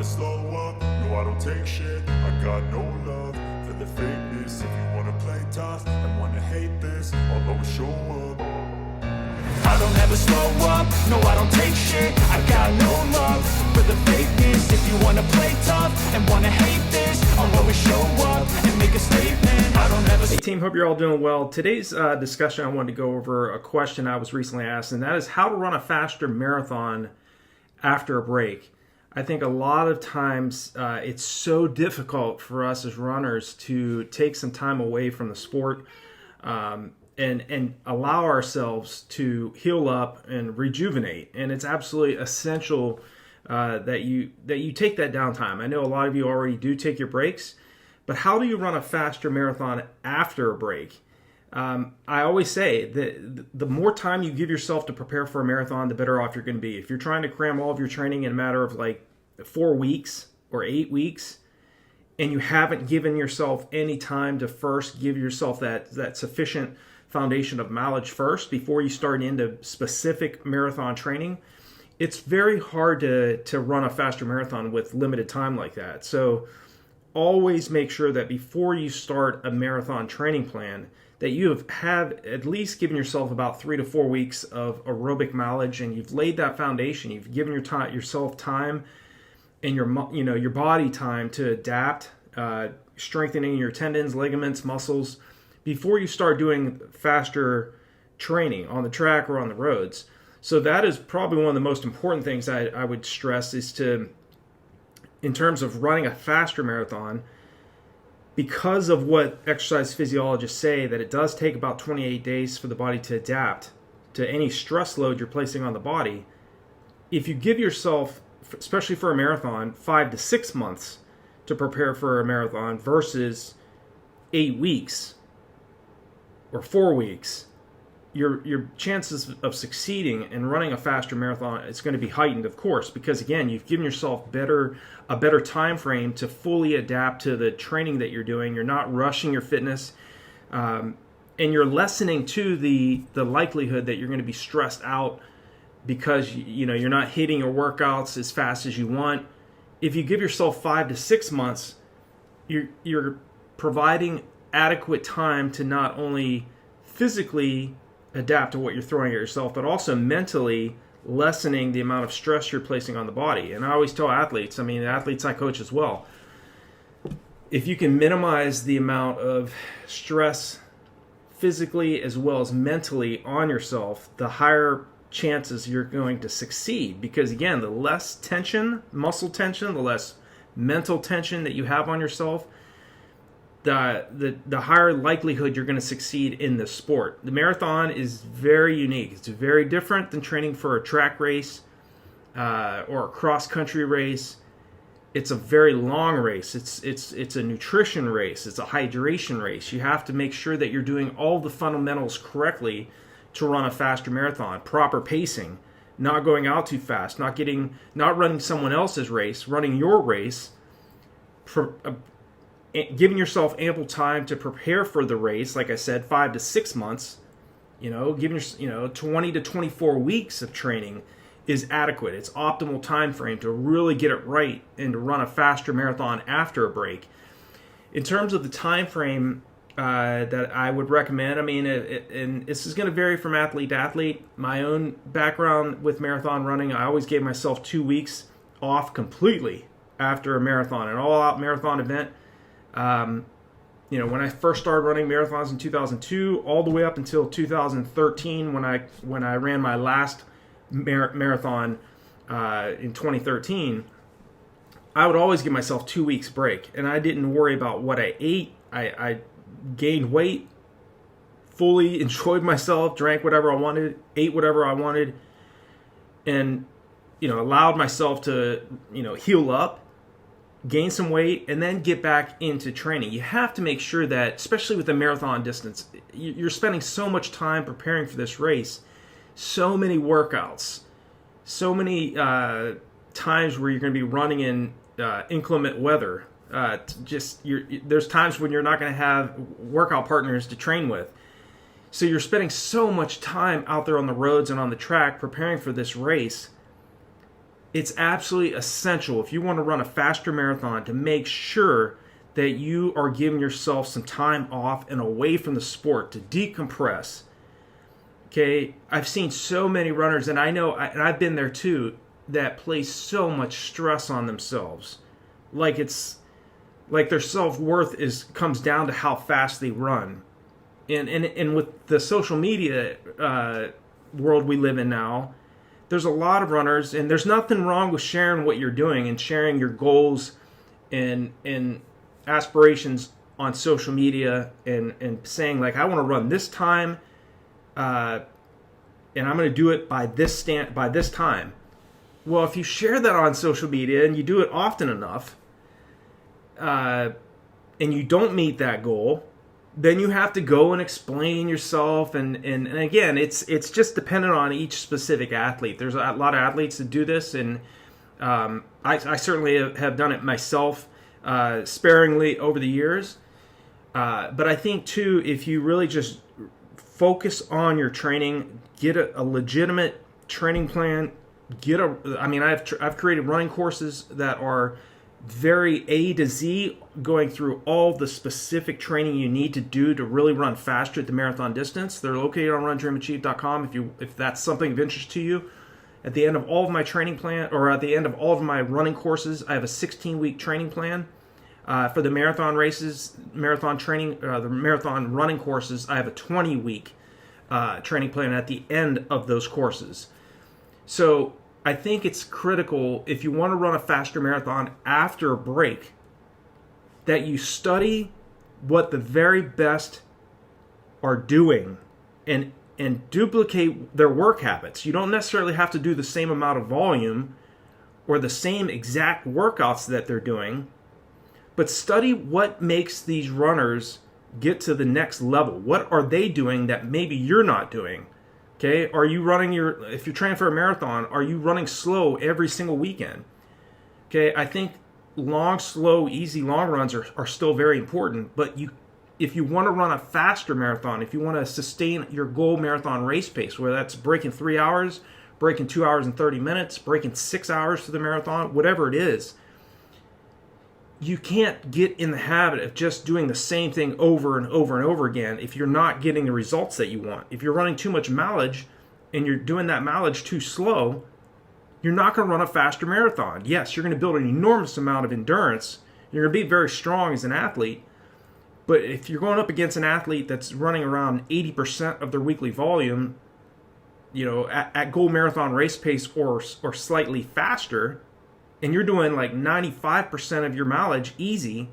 slow up, no I don't take shit. I got no love for the fakeness. If you wanna play tough and wanna hate this, I'll always show up. I don't ever slow up, no I don't take shit. I got no love for the fakeness. If you wanna play tough and wanna hate this, I'll always show up and make a statement. I don't ever. Hey team, hope you're all doing well. Today's discussion, I wanted to go over a question I was recently asked, and that is how to run a faster marathon after a break. I think a lot of times it's so difficult for us as runners to take some time away from the sport and allow ourselves to heal up and rejuvenate. And it's absolutely essential that you take that downtime. I know a lot of you already do take your breaks, but how do you run a faster marathon after a break? I always say that the more time you give yourself to prepare for a marathon, the better off you're going to be. If you're trying to cram all of your training in a matter of like 4 weeks or 8 weeks, and you haven't given yourself any time to first give yourself that sufficient foundation of knowledge first before you start into specific marathon training, it's very hard to run a faster marathon with limited time like that. So always make sure that before you start a marathon training plan, that you have at least given yourself about 3 to 4 weeks of aerobic knowledge, and you've laid that foundation. You've given yourself time and your body time to adapt, strengthening your tendons, ligaments, muscles before you start doing faster training on the track or on the roads. So that is probably one of the most important things I would stress is to, in terms of running a faster marathon, because of what exercise physiologists say, that it does take about 28 days for the body to adapt to any stress load you're placing on the body. If you give yourself, especially for a marathon, 5 to 6 months to prepare for a marathon versus 8 weeks or 4 weeks, your chances of succeeding and running a faster marathon is going to be heightened, of course, because again, you've given yourself a better time frame to fully adapt to the training that you're doing. You're not rushing your fitness, and you're lessening to the likelihood that you're going to be stressed out because you're not hitting your workouts as fast as you want. If you give yourself 5 to 6 months, you're providing adequate time to not only physically adapt to what you're throwing at yourself, but also mentally lessening the amount of stress you're placing on the body. And I always tell athletes, athletes I coach as well, if you can minimize the amount of stress physically as well as mentally on yourself, the higher chances you're going to succeed. Because again, the less tension, muscle tension, the less mental tension that you have on yourself, the higher likelihood you're going to succeed in this sport. The marathon is very unique. It's very different than training for a track race or a cross-country race. It's a very long race. It's a nutrition race. It's a hydration race. You have to make sure that you're doing all the fundamentals correctly to run a faster marathon. Proper pacing, not going out too fast, not running someone else's race, running your race, giving yourself ample time to prepare for the race. Like I said, 5 to 6 months, giving 20 to 24 weeks of training is adequate. It's optimal time frame to really get it right and to run a faster marathon after a break. In terms of the time frame that I would recommend, and this is going to vary from athlete to athlete. My own background with marathon running, I always gave myself 2 weeks off completely after a marathon, an all-out marathon event. When I first started running marathons in 2002, all the way up until 2013, when I ran my last marathon in 2013, I would always give myself 2 weeks break, and I didn't worry about what I ate. I gained weight, fully enjoyed myself, drank whatever I wanted, ate whatever I wanted, and allowed myself to heal up, gain some weight, and then get back into training. You have to make sure that, especially with the marathon distance, you're spending so much time preparing for this race, so many workouts, so many times where you're going to be running in inclement weather. There's times when you're not going to have workout partners to train with. So you're spending so much time out there on the roads and on the track preparing for this race. it's absolutely essential if you want to run a faster marathon to make sure that you are giving yourself some time off and away from the sport to decompress. Okay, I've seen so many runners, and I know, and I've been there too, that place so much stress on themselves, like it's like their self-worth comes down to how fast they run. And with the social media world we live in now, there's a lot of runners, and there's nothing wrong with sharing what you're doing and sharing your goals and aspirations on social media and saying, like, I want to run this time, and I'm going to do it by this time. Well, if you share that on social media and you do it often enough, and you don't meet that goal, then you have to go and explain yourself. And again, it's just dependent on each specific athlete. There's a lot of athletes that do this, and I certainly have done it myself sparingly over the years. But I think, too, if you really just focus on your training, get a legitimate training plan, I've created running courses that are very A to Z, going through all the specific training you need to do to really run faster at the marathon distance. They're located on RunDreamAchieve.com if that's something of interest to you. At the end of all of my training plan, or at the end of all of my running courses, I have a 16-week training plan. For the marathon races, marathon training, the marathon running courses, I have a 20-week training plan at the end of those courses. So I think it's critical, if you want to run a faster marathon after a break, that you study what the very best are doing and duplicate their work habits. You don't necessarily have to do the same amount of volume or the same exact workouts that they're doing, but study what makes these runners get to the next level. What are they doing that maybe you're not doing? Okay, are you running if you're training for a marathon, are you running slow every single weekend? Okay, I think long, slow, easy long runs are still very important, but if you want to run a faster marathon, if you want to sustain your goal marathon race pace, whether that's breaking 3 hours, breaking 2 hours and 30 minutes, breaking 6 hours to the marathon, whatever it is, you can't get in the habit of just doing the same thing over and over and over again if you're not getting the results that you want. If you're running too much mileage and you're doing that mileage too slow, you're not going to run a faster marathon. Yes, you're going to build an enormous amount of endurance. You're going to be very strong as an athlete. But if you're going up against an athlete that's running around 80% of their weekly volume, at goal marathon race pace or slightly faster, and you're doing like 95% of your mileage easy,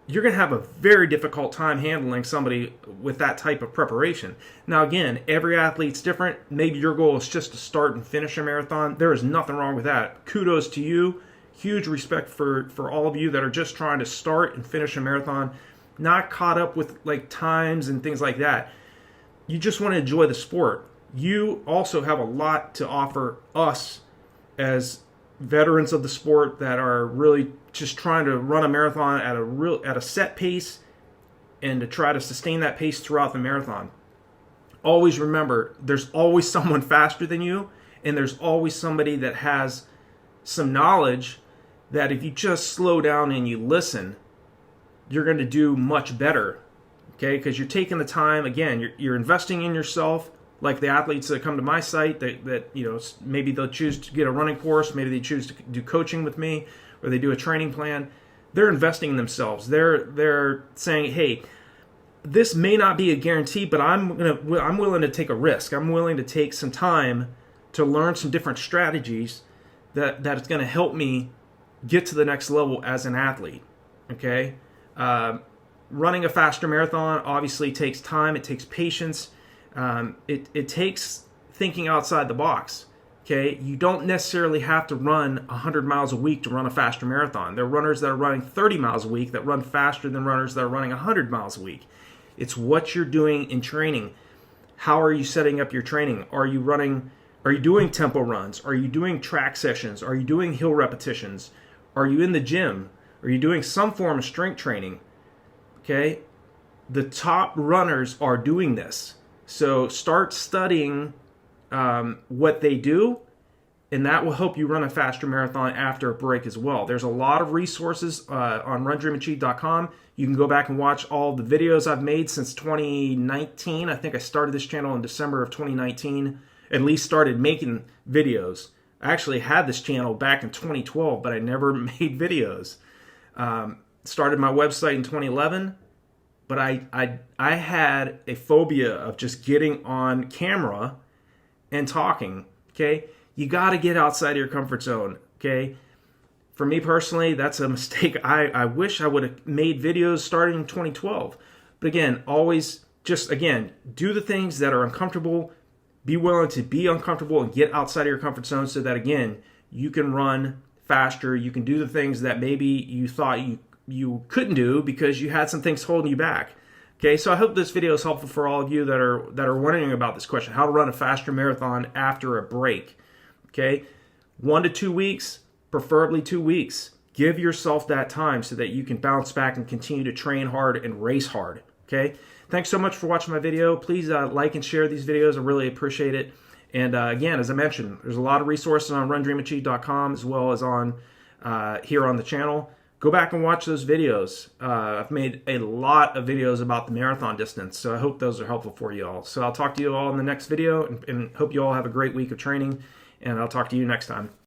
you're going to have a very difficult time handling somebody with that type of preparation. Now, again, every athlete's different. Maybe your goal is just to start and finish a marathon. There is nothing wrong with that. Kudos to you. Huge respect for all of you that are just trying to start and finish a marathon, not caught up with like times and things like that. You just want to enjoy the sport. You also have a lot to offer us as veterans of the sport that are really just trying to run a marathon at a set pace and to try to sustain that pace throughout the marathon. Always remember, there's always someone faster than you, and there's always somebody that has some knowledge that if you just slow down and you listen, you're going to do much better. Okay, because you're taking the time. Again, you're investing in yourself. Like the athletes that come to my site, that maybe they'll choose to get a running course, maybe they choose to do coaching with me, or they do a training plan. They're investing in themselves. They're saying, hey, this may not be a guarantee, but I'm willing to take a risk. I'm willing to take some time to learn some different strategies that is going to help me get to the next level as an athlete. Okay, running a faster marathon obviously takes time. It takes patience. It takes thinking outside the box. Okay, you don't necessarily have to run 100 miles a week to run a faster marathon. There are runners that are running 30 miles a week that run faster than runners that are running 100 miles a week. It's what you're doing in training. How are you setting up your training? Are you doing tempo runs? Are you doing track sessions? Are you doing hill repetitions? Are you in the gym? Are you doing some form of strength training? Okay, the top runners are doing this. So start studying what they do and that will help you run a faster marathon after a break as well. There's a lot of resources on RunDreamAchieve.com. You can go back and watch all the videos I've made since 2019. I think I started this channel in December of 2019, at least started making videos. I actually had this channel back in 2012, but I never made videos. Started my website in 2011, but I had a phobia of just getting on camera and talking, okay? You got to get outside of your comfort zone, okay? For me personally, that's a mistake. I wish I would have made videos starting in 2012. But again, always just, again, do the things that are uncomfortable. Be willing to be uncomfortable and get outside of your comfort zone so that, again, you can run faster. You can do the things that maybe you thought you couldn't do because you had some things holding you back. Okay, so I hope this video is helpful for all of you that are wondering about this question, how to run a faster marathon after a break. Okay, 1 to 2 weeks, preferably 2 weeks. Give yourself that time so that you can bounce back and continue to train hard and race hard. Okay, thanks so much for watching my video. Please like and share these videos. I really appreciate it. And again, as I mentioned, there's a lot of resources on RunDreamAchieve.com as well as on here on the channel. Go back and watch those videos. I've made a lot of videos about the marathon distance, so I hope those are helpful for you all. So I'll talk to you all in the next video, and hope you all have a great week of training, and I'll talk to you next time.